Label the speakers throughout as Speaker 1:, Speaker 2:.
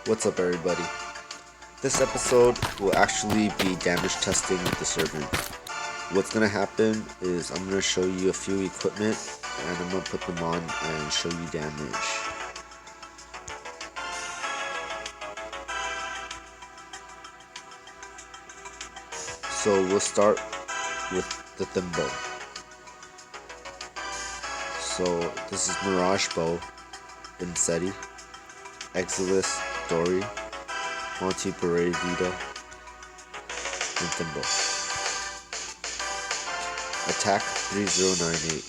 Speaker 1: What's up, everybody? This episode will actually be damage testing the servant. What's gonna happen is I'm gonna show you a few equipment and I'm gonna put them on and show you damage. So we'll start with the thimble. So this is Mirage Bow, Insetti, Exilis, Dory, Monty Beret Vita, and Thimble. Attack 3098.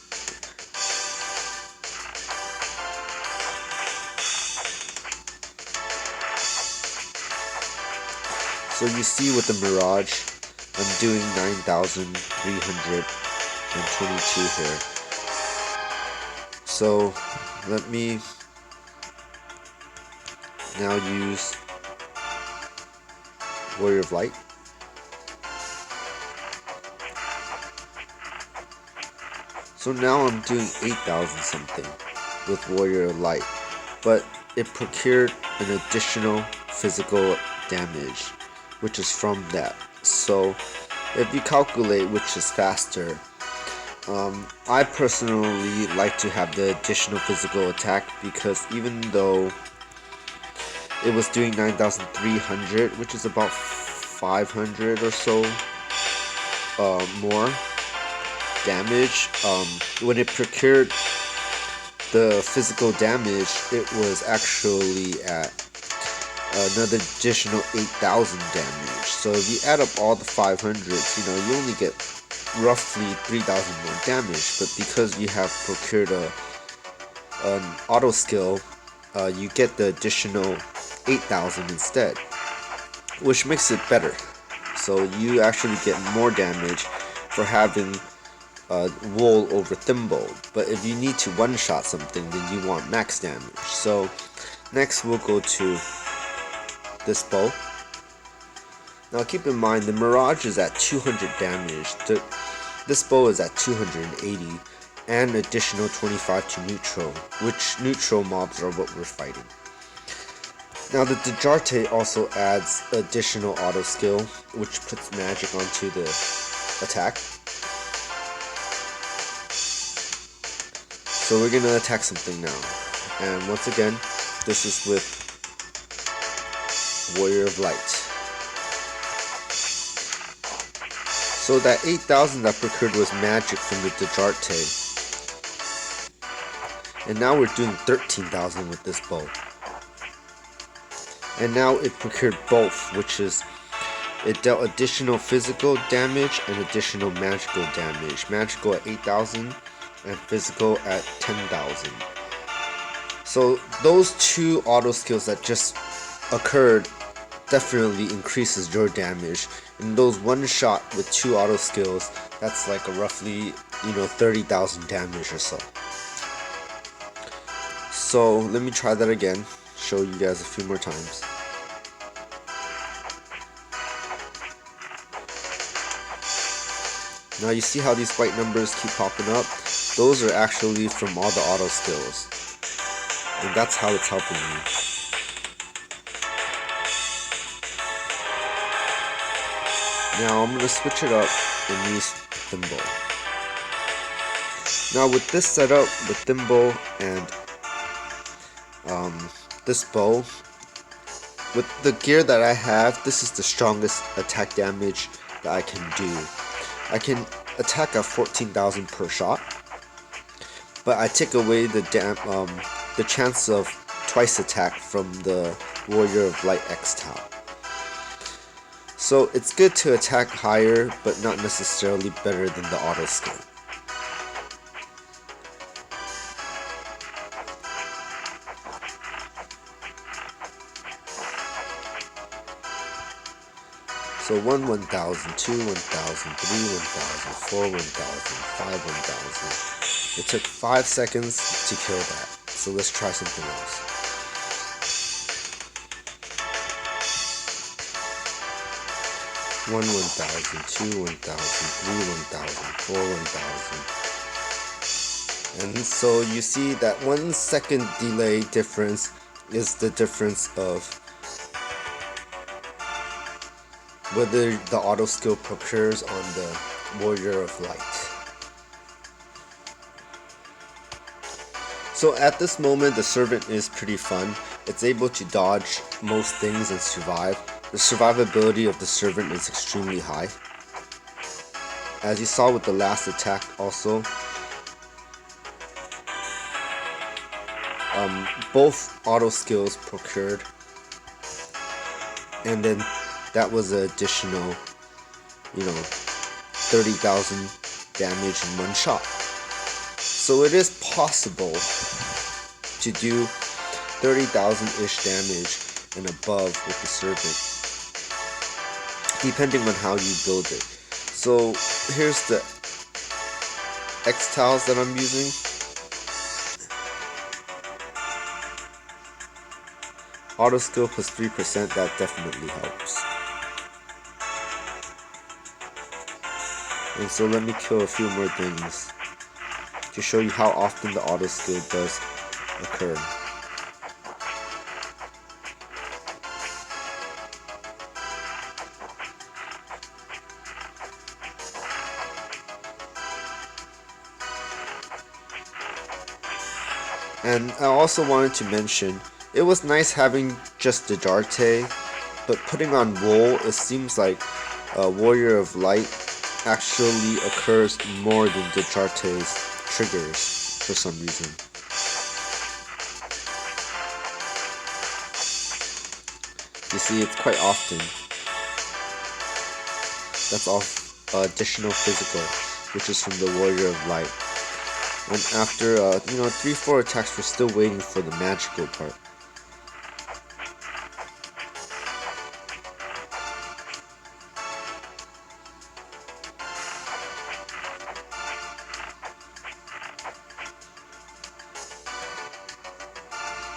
Speaker 1: So you see with the Mirage, I'm doing 9,322 here. So let me now use Warrior of Light. So now I'm doing 8,000 something with Warrior of Light, but it procured an additional physical damage, which is from that. So if you calculate which is faster, I personally like to have the additional physical attack, because even though it was doing 9,300, which is about 500 or so more damage, when it procured the physical damage, it was actually at another additional 8,000 damage. So if you add up all the 500s, you only get roughly 3,000 more damage. But because you have procured an auto skill, you get the additional 8,000 instead, which makes it better. So you actually get more damage for having wool over thimble. But if you need to one-shot something, then you want max damage. So next we'll go to this bow. Now keep in mind the Mirage is at 200 damage. This bow is at 280 and additional 25 to neutral, which neutral mobs are what we're fighting. Now the Dejarte also adds additional auto skill, which puts magic onto the attack. So we're gonna attack something now, and once again, this is with Warrior of Light. So that 8,000 that procured was magic from the Dejarte, and now we're doing 13,000 with this bow. And now it procured both, which is it dealt additional physical damage and additional magical damage. Magical at 8,000 and physical at 10,000. So those two auto skills that just occurred definitely increases your damage. And those one shot with two auto skills, that's like a roughly 30,000 damage or so. So let me try that again, show you guys a few more times. Now you see how these white numbers keep popping up? Those are actually from all the auto skills, and that's how it's helping me. Now I'm going to switch it up and use Thimble. Now with this setup, with Thimble and this bow, with the gear that I have, this is the strongest attack damage that I can do. I can attack at 14,000 per shot, but I take away the chance of twice attack from the Warrior of Light X-Tau. So it's good to attack higher, but not necessarily better than the auto skill. So 1, 1,000, 2, 1,000, 3, 1,000, 4, 1,000, 5, 1,000. It took 5 seconds to kill that. So let's try something else. One 1,000, 2 1,000, 3 1,000, 4 1,000. And so you see that 1 second delay difference is the difference of whether the auto skill procures on the Warrior of Light. So at this moment, the servant is pretty fun. It's able to dodge most things and survive. The survivability of the servant is extremely high. As you saw with the last attack also, both auto skills procured, and then that was an additional, 30,000 damage in one shot. So it is possible to do 30,000-ish damage and above with the servant, depending on how you build it. So here's the X tiles that I'm using. Auto skill plus 3%, that definitely helps. And so let me kill a few more things to show you how often the auto skill does occur. And I also wanted to mention, it was nice having just the Jarte, but putting on wool, it seems like Warrior of Light actually occurs more than the Jarte's triggers for some reason. You see, it's quite often. That's all additional physical, which is from the Warrior of Light. And after 3-4 attacks, we're still waiting for the magical part.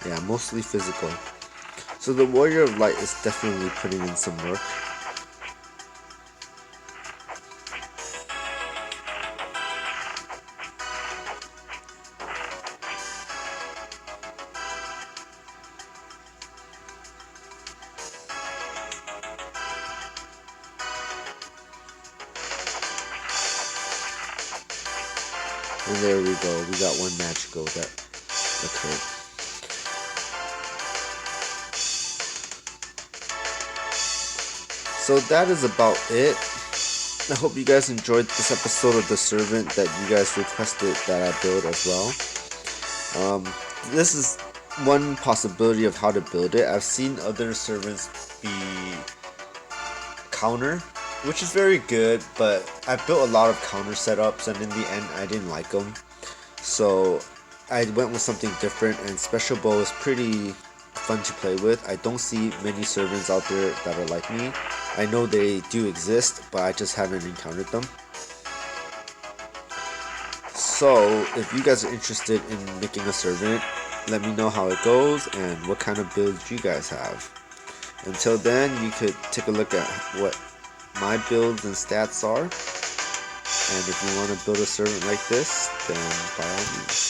Speaker 1: Yeah, mostly physical. So the Warrior of Light is definitely putting in some work. And there we go, we got one magical that occurred. So that is about it. I hope you guys enjoyed this episode of The Servant that you guys requested that I build as well. This is one possibility of how to build it. I've seen other servants be counter, which is very good, but I've built a lot of counter setups and in the end I didn't like them. So I went with something different, and Special Bow is pretty fun to play with. I don't see many servants out there that are like me. I know they do exist, but I just haven't encountered them. So if you guys are interested in making a servant, let me know how it goes and what kind of builds you guys have. Until then, you could take a look at what my builds and stats are, and if you want to build a servant like this, then by all means.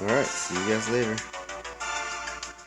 Speaker 1: Alright, see you guys later.